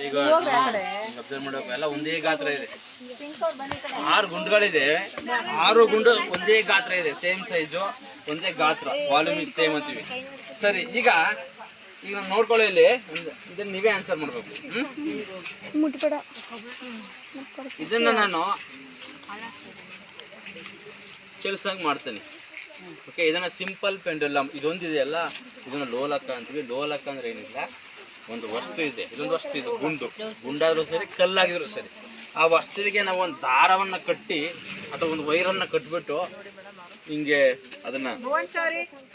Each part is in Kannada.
ಈಗ ಅಬ್ಸರ್ವ್ ಮಾಡಬೇಕು, ಎಲ್ಲ ಒಂದೇ ಗಾತ್ರ ಇದೆ. 6 ಗುಂಡುಗಳಿದೆ, 6 ಗುಂಡು ಒಂದೇ ಗಾತ್ರ ಇದೆ, ಸೇಮ್ ಸೈಜು, ಒಂದೇ ಗಾತ್ರ, ವಾಲ್ಯೂಮ್ ಇಸ್ ಸೇಮ್ ಅಂತೀವಿ. ಸರಿ, ಈಗ ನಾವು ನೋಡ್ಕೊಳ್ಳಿ, ಇಲ್ಲಿ ಇದನ್ನ ನೀವೇ ಆನ್ಸರ್ ಮಾಡಬೇಕು. ಇದನ್ನ ನಾನು ಚಲಿಸಂಗ್ ಮಾಡ್ತೇನೆ. ಓಕೆ, ಇದನ್ನ ಸಿಂಪಲ್ ಪೆಂಡುಲಮ್ ಇದೊಂದಿದೆಯಲ್ಲ, ಇದನ್ನ ಲೋಲಕ ಅಂತೀವಿ. ಲೋಲಕ ಅಂದ್ರೆ ಏನಿಲ್ಲ, ಒಂದು ವಸ್ತು ಇದೆ, ಇದೊಂದು ವಸ್ತು ಇದೆ, ಗುಂಡಾದ್ರೂ ಸರಿ, ಕಲ್ಲಾಗಿದ್ರು ಸರಿ. ಆ ವಸ್ತುವಿಗೆ ನಾವು ಒಂದು ದಾರವನ್ನು ಕಟ್ಟಿ ಅಥವಾ ಒಂದು ವೈರನ್ನು ಕಟ್ಬಿಟ್ಟು ಹಿಂಗೆ ಅದನ್ನ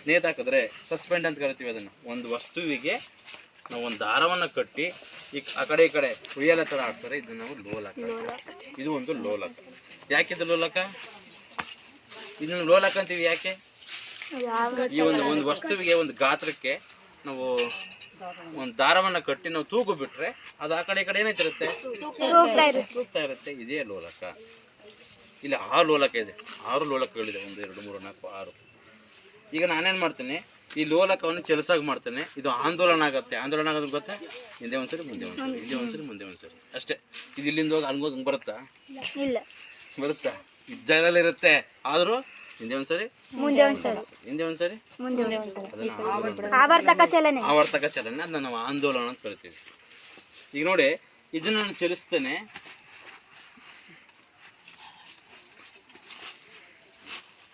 ನೇತಾಕಿದ್ರೆ ಸಸ್ಪೆಂಡ್ ಅಂತ ಕರಿತೀವಿ. ಅದನ್ನು ಒಂದು ವಸ್ತುವಿಗೆ ನಾವು ಒಂದು ದಾರವನ್ನು ಕಟ್ಟಿ ಈ ಕಡೆ ಈ ಕಡೆ ಉಯ್ಯಾಲೆ ಥರ ಹಾಕ್ತಾರೆ, ಇದನ್ನ ನಾವು ಲೋಲಕ. ಇದು ಒಂದು ಲೋಲಕ. ಯಾಕಿದು ಲೋಲಕ? ಇದನ್ನು ಲೋಲಕ ಅಂತೀವಿ ಯಾಕೆ? ಈ ಒಂದು ವಸ್ತುವಿಗೆ, ಒಂದು ಗಾತ್ರಕ್ಕೆ ನಾವು ಒಂದು ದಾರವನ್ನು ಕಟ್ಟಿ ನಾವು ತೂಗು ಬಿಟ್ರೆ ಅದು ಆ ಕಡೆ ಈ ಕಡೆ ಏನಾಯ್ತಿರುತ್ತೆ, ತೂಗ್ತಾ ಇರುತ್ತೆ. ಇದೇ ಲೋಲಕ. ಇಲ್ಲಿ 6 ಲೋಲಕ ಇದೆ, 6 ಲೋಲಕಗಳಿದೆ. 1 2 3 4 6. ಈಗ ನಾನೇನು ಮಾಡ್ತೇನೆ, ಈ ಲೋಲಕವನ್ನು ಚಲಿಸಾಗಿ ಮಾಡ್ತೇನೆ. ಇದು ಆಂದೋಲನ ಆಗುತ್ತೆ. ಆಂದೋಲನ ಆಗೋದು ಗೊತ್ತಾ? ಹಿಂದೆ ಒಂದ್ಸರಿ, ಮುಂದೆ ಒಂದ್ಸರಿ, ಹಿಂದೆ ಒಂದ್ಸರಿ, ಮುಂದೆ ಒಂದ್ಸರಿ ಅಷ್ಟೇ. ಇದು ಇಲ್ಲಿಂದ ಹೋಗಿ ಹಂಗೋಗಿ ಬರುತ್ತಾ? ಬರುತ್ತಾ? ಇದು ಜಾಗದಲ್ಲಿರುತ್ತೆ, ಆದರೂ ಹಿಂದೆ ಒಂದ್ಸರಿ, ಮುಂದೆ ಒಂದ್ಸರಿ, ಹಿಂದೆ ಒಂದ್ಸರಿ, ಆವರ್ತಕ ಚಲನೆ. ಅದನ್ನ ನಾವು ಆಂದೋಲನ ಅಂತ ಕರಿತೀವಿ. ಈಗ ನೋಡಿ, ಇದನ್ನ ನಾನು ಚಲಿಸ್ತೇನೆ.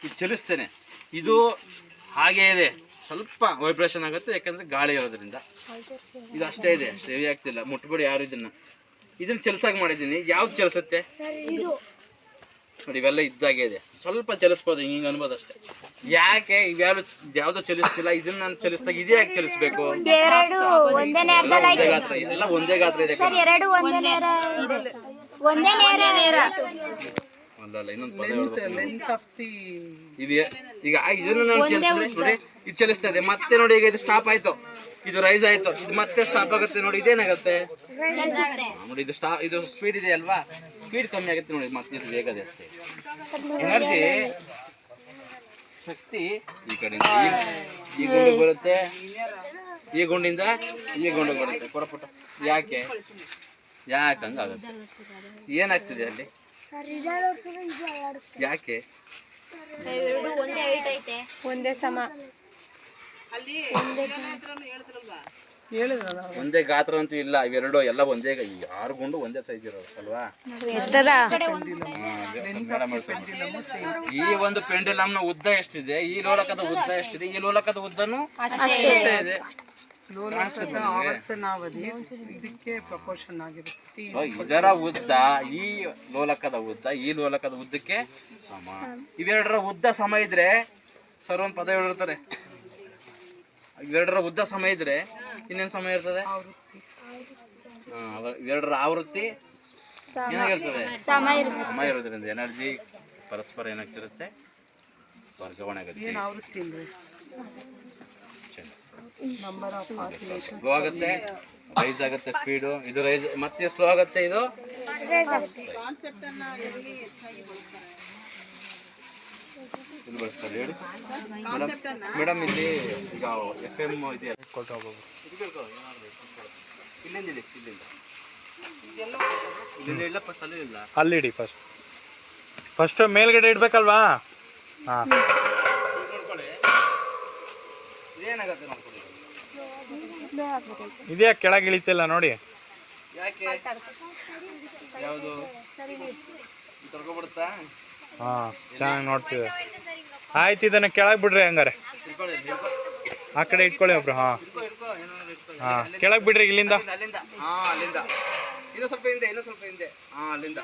ಇದು ಚಲಿಸ್ತೇನೆ, ಇದು ಹಾಗೇ ಇದೆ, ಸ್ವಲ್ಪ ವೈಬ್ರೇಷನ್ ಆಗುತ್ತೆ, ಯಾಕಂದ್ರೆ ಗಾಳಿ ಇರೋದ್ರಿಂದ. ಇದು ಅಷ್ಟೇ ಇದೆ, ಅಷ್ಟೇ ಹೆವಿ ಆಗ್ತಿಲ್ಲ. ಮುಟ್ಬೇಡಿ ಯಾರು ಇದನ್ನ ಚಲಿಸಾಗಿ ಮಾಡಿದ್ದೀನಿ. ಯಾವ್ದು ಚಲಿಸುತ್ತೆ ನೋಡಿ, ಇವೆಲ್ಲ ಇದ್ದಾಗೆ ಇದೆ, ಸ್ವಲ್ಪ ಚಲಿಸ್ಬೋದು, ಹಿಂಗೆ ಅನ್ಬೋದು ಅಷ್ಟೇ. ಯಾಕೆ ಯಾವ್ದು ಚಲಿಸ್ತಿಲ್ಲ? ಇದನ್ನ ನಾನು ಚಲಿಸಿದಾಗ ಇದೇ ಯಾಕೆ ಚಲಿಸ್ಬೇಕು? ಎಲ್ಲ ಒಂದೇ ಗಾತ್ರ ಇದೆ. ಅಲ್ಲ, ಇನ್ನೊಂದು ಪದ ಈಗ ಇದನ್ನು ನಾನು ಚಲಿಸಿದ್ರೆ ನೋಡಿ, ಇದು ಚಲಿಸ್ತಾ ಇದೆ. ಮತ್ತೆ ನೋಡಿ, ಈಗ ಇದು ಸ್ಟಾಪ್ ಆಯ್ತು, ಇದು ರೈಸ್ ಆಯ್ತು, ಇದು ಮತ್ತೆ ಸ್ಟಾಪ್ ಆಗುತ್ತೆ. ನೋಡಿ, ಇದೇನಾಗುತ್ತೆ ನೋಡಿ, ಇದು ಸ್ಪೀಡ್ ಇದೆ ಅಲ್ವಾ, ಸ್ಪೀಡ್ ಕಮ್ಮಿ ಆಗುತ್ತೆ ನೋಡಿ, ಮತ್ತೆ ಇದು ವೇಗದೆ ಅಷ್ಟೇ. ಎನರ್ಜಿ, ಶಕ್ತಿ ಈ ಕಡೆಯಿಂದ ಈ ಗುಂಡು ಬರುತ್ತೆ, ಈ ಗುಂಡಿಂದ ಈ ಗುಂಡು ಬರುತ್ತೆ. ಪುಟ ಯಾಕೆ ಹಂಗಾಗುತ್ತೆ? ಏನಾಗ್ತಿದೆ ಅಲ್ಲಿ? ಯಾಕೆ? ಒಂದೇ ಸಮ, ಒಂದೇ ಗಾತ್ರ ಅಂತೂ ಇಲ್ಲ. ಇವೆರಡು ಎಲ್ಲ ಒಂದೇ, 6 ಗುಂಡು ಒಂದೇ ಸೈಜ್ ಇರೋದು ಅಲ್ವಾ? ಈ ಒಂದು ಪೆಂಡುಲಮ್ನ ಉದ್ದ ಎಷ್ಟಿದೆ, ಈ ಲೋಲಕದ ಉದ್ದ ಎಷ್ಟಿದೆ, ಈ ಲೋಲಕದ ಉದ್ದನೂ ಅಷ್ಟೇ ಇದೆ. ಇದರ ಉದ್ದ, ಈ ಲೋಲಕದ ಉದ್ದ, ಈ ಲೋಲಕದ ಉದ್ದಕ್ಕೆ ಸಮ. ಇವೆರಡರ ಉದ್ದ ಸಮ ಇದ್ರೆ ಸರ್ ಒಂದು ಪದ ಹೇಳಿರ್ತಾರೆ. ಇವೆರಡರ ಉದ್ದ ಸಮ ಇದ್ರೆ ಇನ್ನೇನು ಸಮ ಇರ್ತದೆ? ಇವೆರಡರ ಆವೃತ್ತಿ ಏನಾಗಿರ್ತದೆ? ಸಮ ಇರೋದ್ರಿಂದ ಎನರ್ಜಿ ಪರಸ್ಪರ ಏನಾಗ್ತಿರುತ್ತೆ, ವರ್ಗಾವಣೆ ಆಗುತ್ತೆ. ಸ್ಲೋ ಆಗುತ್ತೆ, ರೈಸ್ ಆಗುತ್ತೆ ಸ್ಪೀಡು. ಇದು ರೈಸ್, ಮತ್ತೆ ಸ್ಲೋ ಆಗುತ್ತೆ, ಇದು ಇಲ್ಲಿ ಬಳಸ್ತಾರೆ. ಹೇಳಿ ಮೇಡಮ್, ಇಲ್ಲಿ ಈಗ FM ಇದೆಯಲ್ಲ, ಇಲ್ಲಿಂದ ಅಲ್ಲಿ ಇಡಿ. ಫಸ್ಟ್ ಮೇಲ್ಗಡೆ ಇಡ್ಬೇಕಲ್ವಾ? ಹಾಂ, ಏನಾಗುತ್ತೆ ನೋಡ್ಕೊಳ್ಳಿ. ಇದೆಯಾ ಕೆಳಗೆ ಇಳಿತಿಲ್ಲ ನೋಡಿ? ಯಾಕೆ? ಯಾವುದು ತೊಳ್ಕೊಬಿಡುತ್ತಾ? ಹಾಂ, ಚೆನ್ನಾಗಿ ನೋಡ್ತೀವಿ. ಆಯ್ತು, ಇದನ್ನು ಕೆಳಗೆ ಬಿಡ್ರಿ ಹಂಗಾರೆ. ಆ ಕಡೆ ಇಟ್ಕೊಳ್ಳಿ ಒಬ್ರು. ಹಾಂ ಹಾಂ, ಕೆಳಗೆ ಬಿಡ್ರಿ ಇಲ್ಲಿಂದ. ಅಲ್ಲಿಂದ ಇನ್ನೂ ಸ್ವಲ್ಪ ಹಿಂದೆ, ಅಲ್ಲಿಂದ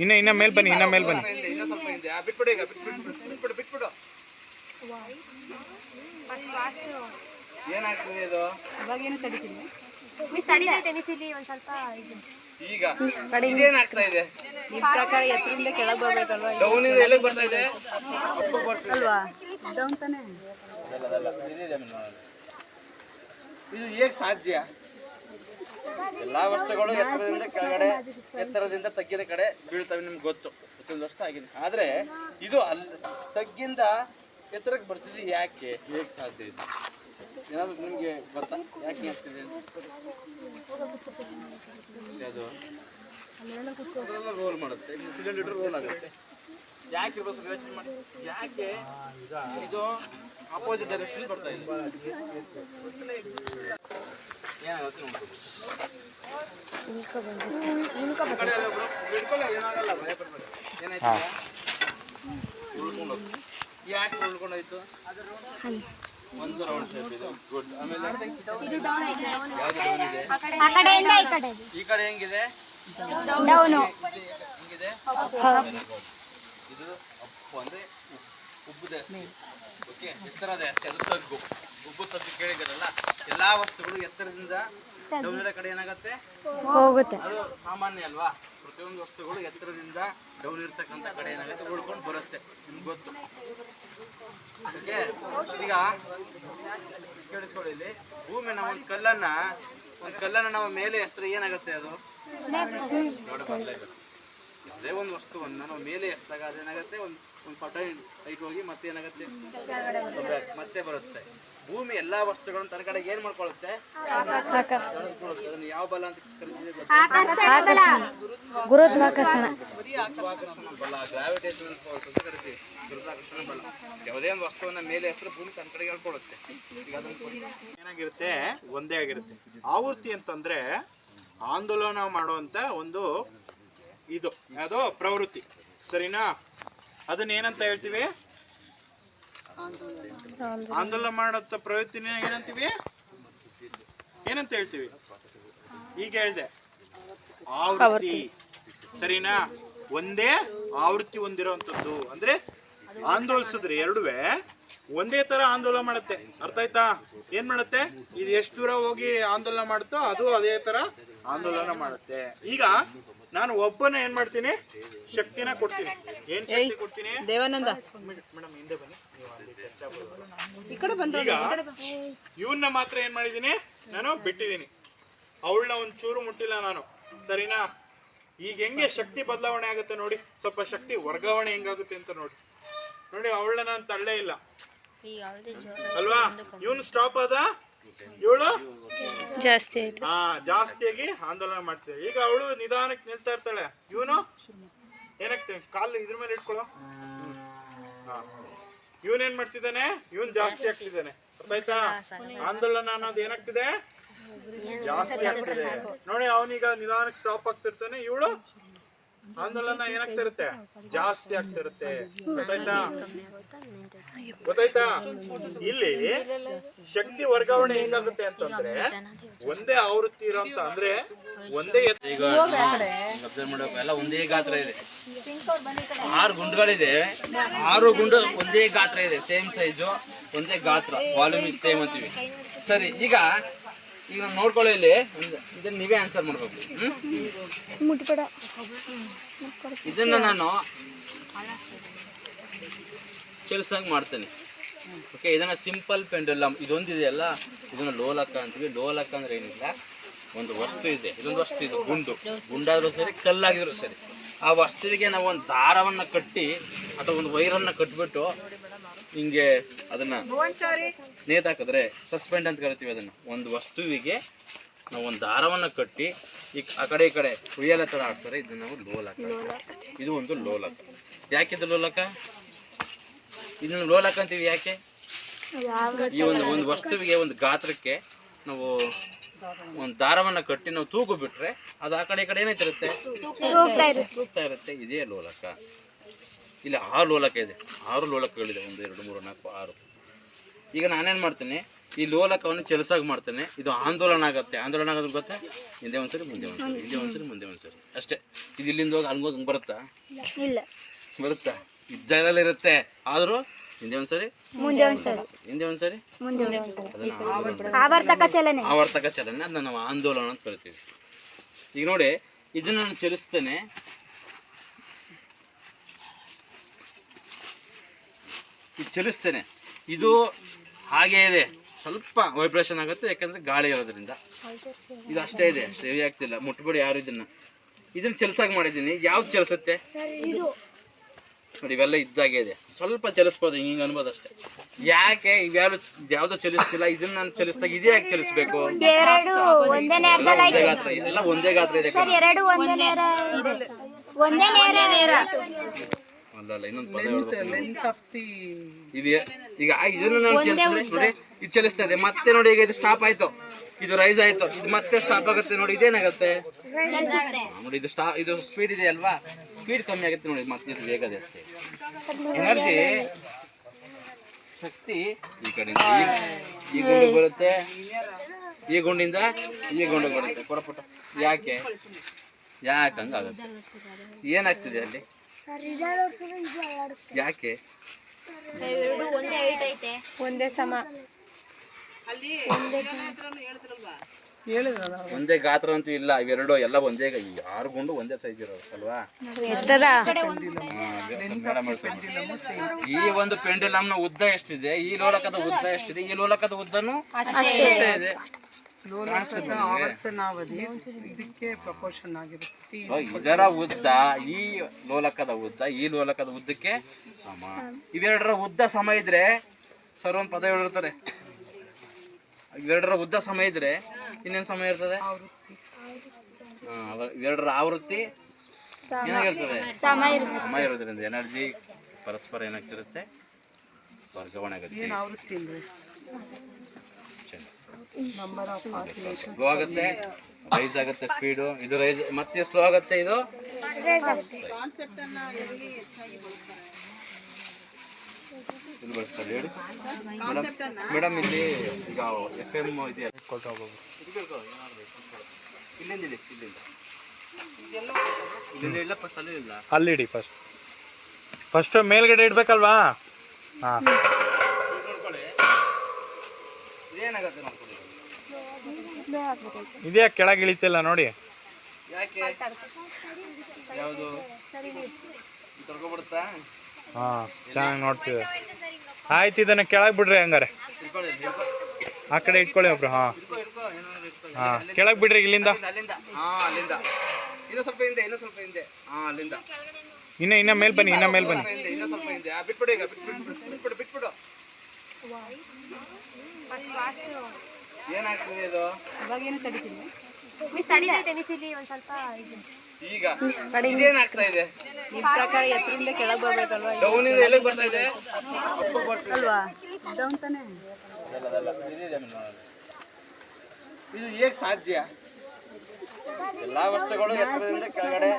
ಇನ್ನ ಮೇಲೆ ಬನ್ನಿ, ಇನ್ನೂ ಸ್ವಲ್ಪ ಹಿಂದೆ. ಬಿಟ್ಬಿಡು, ಈಗ ಬಿಟ್ಬಿಡು. ಏನಾಗ್ತದೆ ಇದು? ಈಗ ಇದೇನಾಗ್ತಾ ಇದೆ? ಡೌನಿಂದ ಎಲ್ಲಿಗೆ ಬರ್ತಾ ಇದೆ? ಇದು ಹೇಗೆ ಸಾಧ್ಯ? ಎಲ್ಲಾ ವಸ್ತುಗಳು ಎತ್ತರದಿಂದ ಕೆಳಗಡೆ, ಎತ್ತರದಿಂದ ತಗ್ಗಿನ ಕಡೆ ಬೀಳ್ತವೆ, ನಿಮ್ಗೆ ಗೊತ್ತು, ಪ್ರತಿಯೊಂದು ವಸ್ತು ಆಗಿದೆ. ಆದ್ರೆ ಇದು ತಗ್ಗಿಂದ ಎತ್ತರಕ್ಕೆ ಬರ್ತಿದೆ. ಯಾಕೆ? ಹೇಗೆ ಸಾಧ್ಯ ಇದೆ? ಏನಾದರೂ ನಿಮಗೆ ಗೊತ್ತಾ ಯಾಕೆ ಆಗ್ತಿದೆ? ಇದು ರೋಲ್ ಮಾಡುತ್ತೆ, ಸಿಲಿಂಡರ್ ರೋಲ್ ಆಗುತ್ತೆ. ಯಾಕೆ ಇರ್ಬೋದು ಯೋಚನೆ ಮಾಡಿ, ಯಾಕೆ ಇದು ಅಪೋಸಿಟ್ ಡೈರೆಕ್ಷನ್ ಬರ್ತಾ ಇದೆ, ಏನಾಗುತ್ತೆ ನೋಡ್ಬೋದು. ಏನಾಗಲ್ಲ, ಭಯ ಪಡ್ಬೇಡಿ. ಏನಾಯ್ತು, ಉಳ್ಕೊಂಡು ಯಾಕೆ ಉಳ್ಕೊಂಡೋಯ್ತು? ಒಂದು ರೌಂಡ್ ಶೇಪ್ ಇದೆ, ಗುಡ್. ಆಮೇಲೆ ಯಾವ್ದು ಡೌನ್ ಇದೆ? ಈ ಕಡೆ ಹೆಂಗಿದೆ? ಹೆಂಗಿದೆ? ಇದು ಅಪ್ಪು ಅಂದ್ರೆ ಉಬ್ಬು ಜಾಸ್ತಿ, ಓಕೆ, ಎತ್ತರ ಜಾಸ್ತಿ, ಅದು ತಗ್ಗು. ಉಬ್ಬು ತಗ್ಗು ಕೇಳಿದಾರಲ್ಲ, ಎಲ್ಲಾ ವಸ್ತುಗಳು ಎತ್ತರದಿಂದ ಡೌನ್ ಇರೋ ಕಡೆ ಏನಾಗುತ್ತೆ, ಹೋಗುತ್ತೆ. ಅದು ಸಾಮಾನ್ಯ ಅಲ್ವಾ, ಪ್ರತಿಯೊಂದು ವಸ್ತುಗಳು ಎತ್ತರದಿಂದ ಡೌನ್ ಇರ್ತಕ್ಕಂಥ ಕಡೆ ಏನಾಗುತ್ತೆ, ಉಳ್ಕೊಂಡು ಬರುತ್ತೆ, ನಿಮ್ಗೆ ಗೊತ್ತು. ಓಕೆ, ಈಗ ಕೇಳಿಸ್ಕೊಳ್ಳಿ, ಇಲ್ಲಿ ಭೂಮಿ ನಾವು ಒಂದು ಕಲ್ಲನ್ನ ನಾವು ಮೇಲೆ ಎಸ್ತರೆ ಏನಾಗುತ್ತೆ, ಅದು ನೋಡಿ ಬದಲಾಯಿರುತ್ತೆ. ಯಾವುದೇ ಒಂದು ವಸ್ತುವನ್ನು ನಾವು ಮೇಲೆ ಎಸ್ದಾಗ ಅದೇನಾಗುತ್ತೆ, ಒಂದು ಸರ್ಟೈನ್ ಹೈಟ್ ಹೋಗಿ ಮತ್ತೆ ಏನಾಗುತ್ತೆ, ಮತ್ತೆ ಬರುತ್ತೆ. ಭೂಮಿ ಎಲ್ಲಾ ವಸ್ತುಗಳನ್ನು ತನ್ನ ಕಡೆಗೆ ಏನ್ ಮಾಡ್ಕೊಳ್ಳುತ್ತೆ, ಅದನ್ನು ಯಾವ ಬಲ ಅಂತ ಕರಿತೀವಿ? ಗುರುತ್ವಾಕರ್ಷಣ ಬಲ, ಗ್ರಾವಿಟೇಷನಲ್ ಫೋರ್ಸ್ ಅಂತ ಕರಿತೀವಿ, ಗುರುತ್ವಾಕರ್ಷಣ ಬಲ. ಯಾವುದೇ ಒಂದು ವಸ್ತುವನ್ನ ಮೇಲೆ ಎತ್ತರೆ ಭೂಮಿ ತನ್ನ ಕಡೆಗೆ ಹೇಳ್ಕೊಳ್ಳುತ್ತೆ. ಈಗ ಏನಾಗಿರುತ್ತೆ, ಒಂದೇ ಆಗಿರುತ್ತೆ. ಆವೃತ್ತಿ ಅಂತಂದ್ರೆ ಆಂದೋಲನ ಮಾಡುವಂತ ಒಂದು ಇದು ಯಾವುದೋ ಪ್ರವೃತ್ತಿ, ಸರಿನಾ? ಅದನ್ನ ಏನಂತ ಹೇಳ್ತೀವಿ? ಆಂದೋಲನ ಮಾಡೋ ಪ್ರವೃತ್ತಿನ ಏನಂತೀವಿ, ಏನಂತ ಹೇಳ್ತೀವಿ? ಈಗ ಹೇಳಿದೆ ಆವೃತ್ತಿ, ಸರಿನಾ? ಒಂದೇ ಆವೃತ್ತಿ ಹೊಂದಿರುವಂತದ್ದು ಅಂದ್ರೆ ಆಂದೋಲಿಸಿದ್ರೆ ಎರಡುವೆ ಒಂದೇ ತರ ಆಂದೋಲನ ಮಾಡುತ್ತೆ. ಅರ್ಥ ಆಯ್ತಾ? ಏನ್ ಮಾಡುತ್ತೆ, ಇದು ಎಷ್ಟು ದೂರ ಹೋಗಿ ಆಂದೋಲನ ಮಾಡುತ್ತೋ ಅದು ಅದೇ ತರ ಆಂದೋಲನ ಮಾಡುತ್ತೆ. ಈಗ ನಾನು ಒಬ್ಬನ ಏನ್ ಮಾಡ್ತೀನಿ, ಶಕ್ತಿನ ಕೊಡ್ತೀನಿ. ಏನ್ ಶಕ್ತಿ ಕೊಡ್ತೀನಿ? ದೇವಾನಂದ ಮೇಡಮ್ ಹಿಂದೆ ಬನ್ನಿ. ಈಗ ಇವನ್ನ ಮಾತ್ರ ಏನ್ ಮಾಡಿದೀನಿ, ನಾನು ಬಿಟ್ಟಿದ್ದೀನಿ. ಅವಳನ್ನ ಒಂಚೂರು ಮುಟ್ಟಿಲ್ಲ ನಾನು, ಸರಿನಾ? ಈಗ ಹೆಂಗೆ ಶಕ್ತಿ ಬದಲಾವಣೆ ಆಗುತ್ತೆ ನೋಡಿ, ಸ್ವಲ್ಪ ಶಕ್ತಿ ವರ್ಗಾವಣೆ ಹೆಂಗಾಗುತ್ತೆ ಅಂತ ನೋಡಿ. ನೋಡಿ, ಅವಳನ್ನ ನಾನು ತಳ್ಳೇ ಇಲ್ಲ ಅಲ್ವಾ? ಇವನು ಸ್ಟಾಪ್ ಆದ, ಇವಳು ಜಾಸ್ತಿ ಆಯ್ತು, ಜಾಸ್ತಿಯಾಗಿ ಆಂದೋಲನ ಮಾಡ್ತೇವೆ. ಈಗ ಅವಳು ನಿಧಾನಕ್ಕೆ ನಿಲ್ತಾ ಇರ್ತಾಳೆ, ಇವನು ಏನಾಗ್ತೇವೆ, ಕಾಲು ಇದ್ರ ಮೇಲೆ ಇಟ್ಕೊಳ್ಳೋ. ಇವನೇನ್ ಮಾಡ್ತಿದ್ದಾನೆ, ಇವನ್ ಜಾಸ್ತಿ ಆಗ್ತಿದ್ದಾನೆ. ಅರ್ಥ ಆಯ್ತಾ? ಆಂದೋಲನ ಅನ್ನೋದು ಏನಾಗ್ತಿದೆ, ಜಾಸ್ತಿ ಆಗ್ತಿದೆ. ನೋಡಿ, ಅವನೀಗ ನಿಧಾನಕ್ಕೆ ಸ್ಟಾಪ್ ಆಗ್ತಿರ್ತಾನೆ, ಇವಳು ಆಂದೋಲನ ಏನಾಗ್ತಿರುತ್ತೆ, ಜಾಸ್ತಿ ಆಗ್ತಿರುತ್ತೆ. ಗೊತ್ತಾಯ್ತಾ? ಗೊತ್ತಾಯ್ತಾ? ಇಲ್ಲಿ ಶಕ್ತಿ ವರ್ಗಾವಣೆ ಹೆಂಗಾಗುತ್ತೆ ಅಂತಂದ್ರೆ ಒಂದೇ ಆವೃತ್ತಿ ಇರೋಂತ, ಅಂದ್ರೆ ಒಂದೇ ಈಗ ಅಬ್ಸರ್ವ್ ಮಾಡಬೇಕು, ಎಲ್ಲ ಒಂದೇ ಗಾತ್ರ ಇದೆ. 6 ಗುಂಡುಗಳಿದೆ, 6 ಗುಂಡು ಒಂದೇ ಗಾತ್ರ ಇದೆ, ಸೇಮ್ ಸೈಜು, ಒಂದೇ ಗಾತ್ರ, ವಾಲ್ಯೂಮ್ ಇಸ್ ಸೇಮ್ ಅಂತೀವಿ. ಸರಿ, ಈಗ ನಾವು ನೋಡ್ಕೊಳ್ಳಿ, ಇಲ್ಲಿ ಇದನ್ನ ನೀವೇ ಆನ್ಸರ್ ಮಾಡ್ಬೇಕು. ಇದನ್ನ ನಾನು ಚಲಿಸಂಗ್ ಮಾಡ್ತೇನೆ. ಓಕೆ, ಇದನ್ನ ಸಿಂಪಲ್ ಪೆಂಡುಲಮ್ ಇದೊಂದಿದೆಯಲ್ಲ, ಇದನ್ನ ಲೋಲಕ ಅಂತೀವಿ. ಲೋಲಕ ಅಂದ್ರೆ ಏನಿಲ್ಲ, ಒಂದು ವಸ್ತು ಇದೆ, ಇದೊಂದು ವಸ್ತು ಇದೆ, ಗುಂಡಾದ್ರೂ ಸರಿ, ಕಲ್ಲಾಗಿದ್ರು ಸರಿ. ಆ ವಸ್ತುವಿಗೆ ನಾವು ಒಂದು ದಾರವನ್ನು ಕಟ್ಟಿ ಅಥವಾ ಒಂದು ವೈರನ್ನು ಕಟ್ಬಿಟ್ಟು ಹಿಂಗೆ ಅದನ್ನ ನೇತಾಕಿದ್ರೆ ಸಸ್ಪೆಂಡ್ ಅಂತ ಕರಿತೀವಿ. ಅದನ್ನು ಒಂದು ವಸ್ತುವಿಗೆ ನಾವು ಒಂದು ದಾರವನ್ನು ಕಟ್ಟಿ ಈ ಆ ಕಡೆ ಈ ಕಡೆ ಉಯ್ಯಾಲೆ ಥರ ಹಾಕ್ತಾರೆ, ಇದನ್ನ ನಾವು ಲೋಲಕ. ಇದು ಒಂದು ಲೋಲಕ. ಯಾಕಿದು ಲೋಲಕ? ಇದನ್ನು ಲೋಲಕ ಅಂತೀವಿ ಯಾಕೆ? ಈ ಒಂದು ವಸ್ತುವಿಗೆ ಒಂದು ಗಾತ್ರಕ್ಕೆ ನಾವು ಒಂದು ದಾರವನ್ನು ಕಟ್ಟಿ ನಾವು ತೂಗು ಬಿಟ್ರೆ ಅದು ಆ ಕಡೆ ಈ ಕಡೆ ಏನಾಯ್ತಿರುತ್ತೆ, ತೂಗ್ತಾ ಇರುತ್ತೆ. ಇದೇ ಲೋಲಕ. ಇಲ್ಲಿ 6 ಲೋಲಕ ಇದೆ, 6 ಲೋಲಕಗಳಿದೆ, 1 2 3 4 6. ಈಗ ನಾನೇನು ಮಾಡ್ತೀನಿ, ಈ ಲೋಲಕವನ್ನು ಚಲಿಸಾಗಿ ಮಾಡ್ತೇನೆ. ಇದು ಆಂದೋಲನ ಆಗುತ್ತೆ. ಆಂದೋಲನ ಆಗೋದು ಗೊತ್ತಾ, ಹಿಂದೆ ಒಂದ್ಸರಿ ಮುಂದೆ ಒಂದ್ಸರಿ, ಹಿಂದೆ ಒಂದ್ಸರಿ ಮುಂದೆ ಒಂದ್ಸರಿ ಅಷ್ಟೇ. ಇದು ಇಲ್ಲಿಂದ ಹೋಗಿ ಹಂಗೋಗಿ ಹಂಗೆ ಬರುತ್ತಾ? ಬರುತ್ತಾ? ಇದು ಜಾಗದಲ್ಲಿ ಇರುತ್ತೆ, ಆದರೂ ಹಿಂದೆ ಒಂದ್ಸರಿ ಮುಂದೆ ಒಂದ್ಸರಿ, ಹಿಂದೆ ಒಂದ್ಸರಿ ಮುಂದೆ ಒಂದ್ಸರಿ. ಆವರ್ತಕ ಚಲನೆ, ಅದನ್ನ ನಾವು ಆಂದೋಲನ ಅಂತ ಕರಿತೀವಿ. ಈಗ ನೋಡಿ, ಇದನ್ನ ನಾನು ಚಲಿಸ್ತೇನೆ, ಇದು ಚಲಿಸ್ತೇನೆ, ಇದು ಹಾಗೇ ಇದೆ, ಸ್ವಲ್ಪ ವೈಬ್ರೇಷನ್ ಆಗುತ್ತೆ, ಯಾಕಂದ್ರೆ ಗಾಳಿ ಇರೋದ್ರಿಂದ. ಇದು ಅಷ್ಟೇ ಇದೆ, ಹೆವಿ ಆಗ್ತಿಲ್ಲ, ಮುಟ್ಬೇಡಿ ಯಾರು ಇದನ್ನ. ಇದನ್ನ ಚಲಿಸಾಗಿ ಮಾಡಿದ್ದೀನಿ. ಯಾವ್ದು ಚಲಿಸುತ್ತೆ? ನೋಡಿ ಇವೆಲ್ಲ ಇದ್ದಾಗೆ ಇದೆ, ಸ್ವಲ್ಪ ಚಲಿಸ್ಬೋದು, ಹಿಂಗೆ ಅನ್ಬೋದು ಅಷ್ಟೇ. ಯಾಕೆ ಯಾವ್ದು ಚಲಿಸ್ತಿಲ್ಲ, ಇದನ್ನ ನಾನು ಚಲಿಸಿದಾಗ ಇದೇ ಯಾಕೆ ಚಲಿಸ್ಬೇಕು? ಎಲ್ಲ ಒಂದೇ ಗಾತ್ರ ಇದೆ. ಅಲ್ಲ ಇನ್ನೊಂದು ಪದ ಈಗ ಇದನ್ನು ನಾನು ಚಲಿಸಿದ್ರೆ ನೋಡಿ ಇದು ಚಲಿಸ್ತಾ ಇದೆ, ಮತ್ತೆ ನೋಡಿ ಈಗ ಇದು ಸ್ಟಾಪ್ ಆಯ್ತು, ಇದು ರೈಸ್ ಆಯ್ತು, ಇದು ಮತ್ತೆ ಸ್ಟಾಪ್ ಆಗುತ್ತೆ. ನೋಡಿ ಇದೇನಾಗುತ್ತೆ ನೋಡಿ, ಇದು ಸ್ಪೀಡ್ ಇದೆ ಅಲ್ವಾ, ಸ್ಪೀಡ್ ಕಮ್ಮಿ ಆಗುತ್ತೆ ನೋಡಿ, ಮತ್ತೆ ಇದು ವೇಗದೆ ಅಷ್ಟೇ. ಎನರ್ಜಿ ಶಕ್ತಿ ಈ ಕಡೆಯಿಂದ ಈ ಗುಂಡು ಬರುತ್ತೆ, ಈ ಗುಂಡಿಂದ ಈ ಗುಂಡು ಬರುತ್ತೆ. ಕೊಡಪುಟ ಯಾಕೆ ಹಂಗಾಗುತ್ತೆ? ಏನಾಗ್ತಿದೆ ಅಲ್ಲಿ? ಯಾಕೆ ಒಂದೇ ಸಮ ಒಂದೇ ಗಾತ್ರ ಅಂತೂ ಇಲ್ಲ, ಇವೆರಡು ಎಲ್ಲ ಒಂದೇ, 6 ಗುಂಡು ಒಂದೇ ಸೈಜ್ ಇರೋದು ಅಲ್ವಾ? ಈ ಒಂದು ಪೆಂಡುಲಮ್ನ ಉದ್ದ ಎಷ್ಟಿದೆ, ಈ ಲೋಲಕದ ಉದ್ದ ಎಷ್ಟಿದೆ, ಈ ಲೋಲಕದ ಉದ್ದನೂ ಅಷ್ಟೇ ಇದೆ. ಇದರ ಉದ್ದ ಈ ಲೋಲಕದ ಉದ್ದ ಈ ಲೋಲಕದ ಉದ್ದಕ್ಕೆ ಸಮ. ಇವೆರಡರ ಉದ್ದ ಸಮ ಇದ್ರೆ ಸರ್ ಒಂದು ಪದ ಹೇಳಿರ್ತಾರೆ, ಇವೆರಡರ ಉದ್ದ ಸಮ ಇದ್ರೆ ಇನ್ನೇನು ಸಮ ಇರ್ತದೆ? ಇವೆರಡರ ಆವೃತ್ತಿ ಏನಾಗಿರ್ತದೆ? ಸಮ ಇರೋದ್ರಿಂದ ಎನರ್ಜಿ ಪರಸ್ಪರ ಏನಾಗ್ತಿರುತ್ತೆ? ವರ್ಗಾವಣೆ ಆಗುತ್ತೆ, ಸ್ಲೋ ಆಗುತ್ತೆ, ರೈಸ್ ಆಗುತ್ತೆ ಸ್ಪೀಡು, ಇದು ರೈಸ್ ಮತ್ತೆ ಸ್ಲೋ ಆಗುತ್ತೆ, ಇದು ಇಲ್ಲಿ ಬಳಸ್ತಾರೆ ಹೇಳಿ ಮೇಡಮ್. ಇಲ್ಲಿ ಈಗ FM ಇದೆ, ಇಲ್ಲಿಂದ ಫಸ್ಟ್ ಅಲ್ಲಿ ಇಲ್ಲ, ಅಲ್ಲಿಡಿ ಫಸ್ಟ್ ಮೇಲ್ಗಡೆ ಇಡ್ಬೇಕಲ್ವಾ? ಹಾಂ ಏನಾಗುತ್ತೆ ನೋಡ್ಕೊಳ್ಳಿ, ಇದೇ ಕೆಳಗೆ ಇಳಿತಿಲ್ಲ ನೋಡಿ. ಯಾಕೆ ಯಾವುದು ತೊಳ್ಕೊಬಿಡುತ್ತಾ? ಹಾಂ ಚೆನ್ನಾಗಿ ನೋಡ್ತೀವಿ. ಆಯ್ತು, ಇದನ್ನು ಕೆಳಗೆ ಬಿಡ್ರಿ ಹಂಗಾರೆ, ಆ ಕಡೆ ಇಟ್ಕೊಳ್ಳಿ ಒಬ್ರು. ಹಾಂ ಹಾಂ ಕೆಳಗೆ ಬಿಡ್ರಿ ಇಲ್ಲಿಂದ, ಅಲ್ಲಿಂದ ಇನ್ನೂ ಸ್ವಲ್ಪ ಹಿಂದೆ, ಅಲ್ಲಿಂದ ಇನ್ನ ಮೇಲ್ ಬನ್ನಿ, ಇನ್ನೂ ಮೇಲ್ ಬನ್ನಿ. ಇನ್ನೂ ಸ್ವಲ್ಪ ಹಿಂದೆ ಬಿಟ್ಬಿಡು, ಈಗ ಬಿಟ್ಬಿಡು. ಏನಾಗ್ತದೆ ಇದು? ಈಗ ಇದೇನಾಗ್ತಾ ಇದೆ? ಡೌನಿಂದ ಎಲ್ಲಿಗೆ ಬರ್ತಾ ಇದೆ? ಇದು ಹೇಗೆ ಸಾಧ್ಯ? ಎಲ್ಲಾ ವಸ್ತುಗಳು ಎತ್ತರದಿಂದ ಕೆಳಗಡೆ,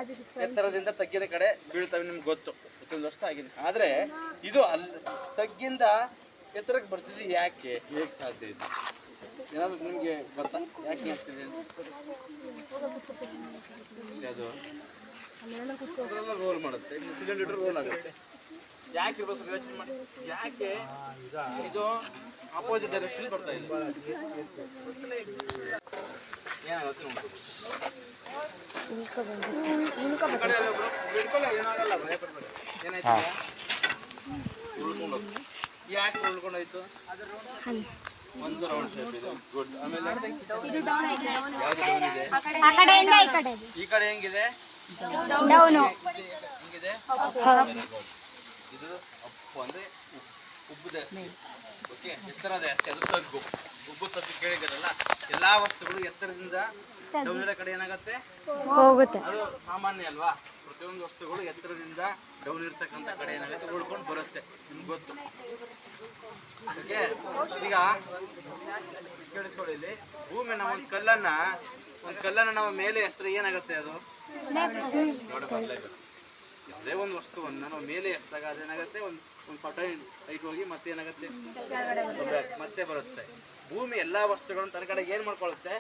ಎತ್ತರದಿಂದ ತಗ್ಗಿನ ಕಡೆ ಬೀಳ್ತವೆ, ನಿಮ್ಗೆ ಗೊತ್ತು, ಪ್ರತಿಯೊಂದು ವಸ್ತು ಆಗಿದೆ. ಆದ್ರೆ ಇದು ತಗ್ಗಿಂದ ಎತ್ತರಕ್ಕೆ ಬರ್ತಿದೆ, ಯಾಕೆ? ಹೇಗೆ ಸಾಧ್ಯ ಇದೆ? ಏನಾದ್ರು ನಿಮಗೆ ಗೊತ್ತಾ ಯಾಕೆ ಆಗ್ತಿದೆ? ಅದು ರೋಲ್ ಮಾಡುತ್ತೆ, ಸಿಲಿಂಡರ್ ರೋಲ್ ಆಗುತ್ತೆ. ಯಾಕೆ ಇರ್ಬೋದು ಯೋಚನೆ ಮಾಡಿ, ಯಾಕೆ ಇದು ಅಪೋಸಿಟ್ ಡೈರೆಕ್ಷನ್ ಬರ್ತಾ ಇದೆ? ಏನಾಗುತ್ತೆ ಏನಾಗಲ್ಲ, ಭಯ ಪಡ್ಬೇಡಿ. ಏನಾಯ್ತು? ಯಾಕೆ ಉಳ್ಕೊಂಡೋಯ್ತು? ಒಂದು ರೌಂಡ್ ಶೇಪ್ ಇದೆ, ಗುಡ್. ಆಮೇಲೆ ಯಾವ್ದು ಡೌನ್ ಇದೆ? ಈ ಕಡೆ ಹೆಂಗಿದೆ? ಹಿಂಗಿದೆ. ಇದು ಅಪ್ಪು ಅಂದ್ರೆ ಉಬ್ಬುದೆ, ಓಕೆ, ಎತ್ತರದ ಅಷ್ಟೇ, ಅದು ತಗ್ಗು. ಉಬ್ಬು ತಗ್ಗು ಕೇಳಿದಿರಲ್ಲ, ಎಲ್ಲಾ ವಸ್ತುಗಳು ಎತ್ತರದಿಂದ ಡೌನ್ ಇರೋ ಕಡೆ ಏನಾಗುತ್ತೆ? ಹೋಗುತ್ತೆ. ಅದು ಸಾಮಾನ್ಯ ಅಲ್ವಾ? ಪ್ರತಿಯೊಂದು ವಸ್ತುಗಳು ಎತ್ತರದಿಂದ ಡೌನ್ ಇರ್ತಕ್ಕಂಥ ಕಡೆ ಏನಾಗುತ್ತೆ? ಉಳ್ಕೊಂಡು ಬರುತ್ತೆ, ನಿಮ್ಗೆ ಗೊತ್ತು. ಓಕೆ, ಈಗ ಕೇಳಿಸ್ಕೊಳ್ಳಿ, ಇಲ್ಲಿ ಭೂಮಿ ನಾವು ಒಂದು ಕಲ್ಲನ್ನ ನಾವು ಮೇಲೆ ಎಸ್ತರೆ ಏನಾಗುತ್ತೆ? ಅದು ಯಾವುದೇ ಒಂದು ವಸ್ತುವನ್ನ ನಾವು ಮೇಲೆ ಎಸ್ದಾಗ ಅದೇನಾಗುತ್ತೆ? ಒಂದು ಸರ್ಟೈನ್ ಹೈಟ್ ಹೋಗಿ ಮತ್ತೆ ಏನಾಗುತ್ತೆ? ಮತ್ತೆ ಬರುತ್ತೆ. ಭೂಮಿ ಎಲ್ಲಾ ವಸ್ತುಗಳನ್ನು ತನ್ನ ಕಡೆಗೆ ಏನ್ ಮಾಡ್ಕೊಳ್ಳುತ್ತೆ?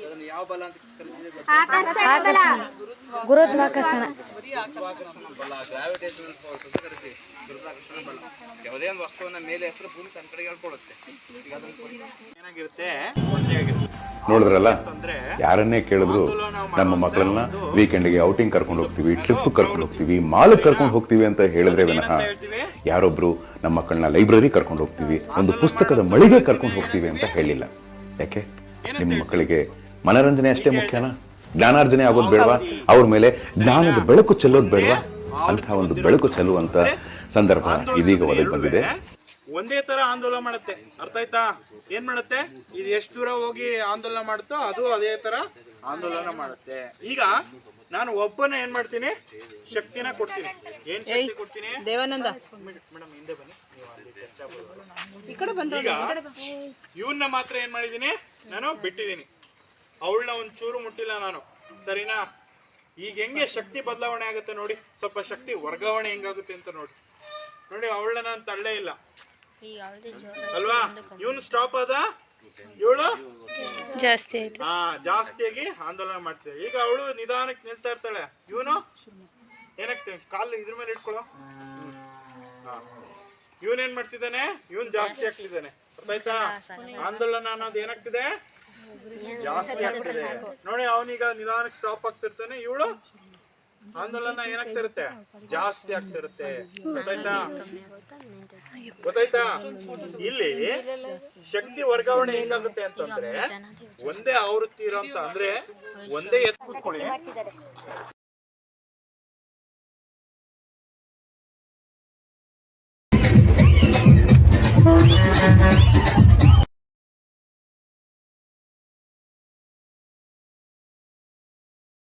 ಅದನ್ನ ಯಾವ ಬಲ ಅಂತ ಕರೀತೀವಿ? ಗುರುತ್ವಾಕರ್ಷಣ ಬಲ, ಗ್ರಾವಿಟೇಷನಲ್ ಫೋರ್ಸ್ ಅಂತ ಕರಿತೀವಿ. ಗುರುತ್ವಾಕರ್ಷಣ ಬಲ ಯಾವುದೇ ಒಂದು ವಸ್ತುವನ್ನ ಮೇಲೆ ಎಷ್ಟರ ಭೂಮಿ ತನ್ನ ಕಡೆಗೆ ಹೇಳ್ಕೊಳ್ಳುತ್ತೆ. ಈಗ ಏನಾಗಿರುತ್ತೆ? ಒಂದೇ ಆಗಿರುತ್ತೆ. ನೋಡಿದ್ರಲ್ಲ, ಯಾರನ್ನೇ ಕೇಳಿದ್ರು ನಮ್ಮ ಮಕ್ಕಳನ್ನ ವೀಕೆಂಡ್ಗೆ ಔಟಿಂಗ್ ಕರ್ಕೊಂಡು ಹೋಗ್ತೀವಿ, ಟ್ರಿಪ್ ಕರ್ಕೊಂಡು ಹೋಗ್ತೀವಿ, ಮಾಲ್ಗೆ ಕರ್ಕೊಂಡು ಹೋಗ್ತೀವಿ ಅಂತ ಹೇಳಿದ್ರೆ ವಿನಃ ಯಾರೊಬ್ರು ನಮ್ಮ ಮಕ್ಕಳನ್ನ ಲೈಬ್ರರಿ ಕರ್ಕೊಂಡು ಹೋಗ್ತೀವಿ, ಒಂದು ಪುಸ್ತಕದ ಮಳಿಗೆ ಕರ್ಕೊಂಡು ಹೋಗ್ತೀವಿ ಅಂತ ಹೇಳಿಲ್ಲ. ಯಾಕೆ? ನಿಮ್ಮ ಮಕ್ಕಳಿಗೆ ಮನರಂಜನೆ ಅಷ್ಟೇ ಮುಖ್ಯನಾ? ಜ್ಞಾನಾರ್ಜನೆ ಆಗೋದು ಬೇಡವಾ? ಅವ್ರ ಮೇಲೆ ಜ್ಞಾನದ ಬೆಳಕು ಚೆಲ್ಲೋದು ಬೇಡವಾ? ಅಂತಹ ಒಂದು ಬೆಳಕು ಚೆಲ್ಲುವಂತ ಸಂದರ್ಭ ಇದೀಗ ಒದಗಿ ಬಂದಿದೆ. ಒಂದೇ ತರ ಆಂದೋಲನ ಮಾಡುತ್ತೆ. ಅರ್ಥ ಆಯ್ತಾ? ಏನ್ ಮಾಡುತ್ತೆ? ಇದು ಎಷ್ಟು ದೂರ ಹೋಗಿ ಆಂದೋಲನ ಮಾಡುತ್ತೋ ಅದು ಅದೇ ತರ ಆಂದೋಲನ ಮಾಡುತ್ತೆ. ಈಗ ನಾನು ಒಬ್ಬನೇ ಏನ್ ಮಾಡ್ತೀನಿ? ಶಕ್ತಿನ ಕೊಡ್ತೀನಿ. ಏನ್ ಶಕ್ತಿ ಕೊಡ್ತೀನಿ? ದೇವಾನಂದ ಮೇಡಮ್ ಹಿಂದೆ ಬನ್ನಿ. ಈಗ ಇವನ್ನ ಮಾತ್ರ ಏನ್ ಮಾಡಿದೀನಿ? ನಾನು ಬಿಟ್ಟಿದ್ದೀನಿ. ಅವಳನ್ನ ಒಂಚೂರು ಮುಟ್ಟಿಲ್ಲ ನಾನು. ಸರಿನಾ? ಈಗ ಹೆಂಗೆ ಶಕ್ತಿ ಬದಲಾವಣೆ ಆಗುತ್ತೆ ನೋಡಿ. ಸ್ವಲ್ಪ ಶಕ್ತಿ ವರ್ಗಾವಣೆ ಹೆಂಗಾಗುತ್ತೆ ಅಂತ ನೋಡಿ. ನೋಡಿ, ಅವಳನ್ನ ನಾನು ತಳ್ಳೇ ಇಲ್ಲ ಅಲ್ವಾ? ಇವನು ಸ್ಟಾಪ್ ಆದ, ಇವಳು ಜಾಸ್ತಿ ಆಯ್ತು. ಜಾಸ್ತಿಯಾಗಿ ಆಂದೋಲನ ಮಾಡ್ತೇವೆ. ಈಗ ಅವಳು ನಿಧಾನಕ್ಕೆ ನಿಲ್ತಾ ಇರ್ತಾಳೆ. ಇವನು ಏನಾಗ್ತೇವೆ? ಕಾಲು ಇದ್ರ ಮೇಲೆ ಇಟ್ಕೊಳ್ಳೋ. ಇವನೇನ್ ಮಾಡ್ತಿದ್ದಾನೆ? ಇವನ್ ಜಾಸ್ತಿ ಆಗ್ತಿದ್ದಾನೆ. ಅರ್ಥ ಆಯ್ತಾ? ಆಂದೋಲನ ಅನ್ನೋದು ಏನಾಗ್ತಿದೆ? ಜಾಸ್ತಿ ಆಗ್ತಿದೆ. ನೋಡಿ, ಅವನೀಗ ನಿಧಾನಕ್ಕೆ ಸ್ಟಾಪ್ ಆಗ್ತಿರ್ತಾನೆ. ಇವಳು ಆಂದೋಲನ ಏನಾಗ್ತಿರುತ್ತೆ? ಜಾಸ್ತಿ ಆಗ್ತಿರುತ್ತೆ. ಗೊತ್ತಾಯ್ತಾ? ಇಲ್ಲಿ ಶಕ್ತಿ ವರ್ಗಾವಣೆ ಹೆಂಗಾಗುತ್ತೆ ಅಂತಂದ್ರೆ ಒಂದೇ ಆವೃತ್ತಿ ಇರೋಂತ, ಅಂದ್ರೆ ಒಂದೇ ಎತ್ತು ಕೂತ್ಕೊಳ್ಳಿ.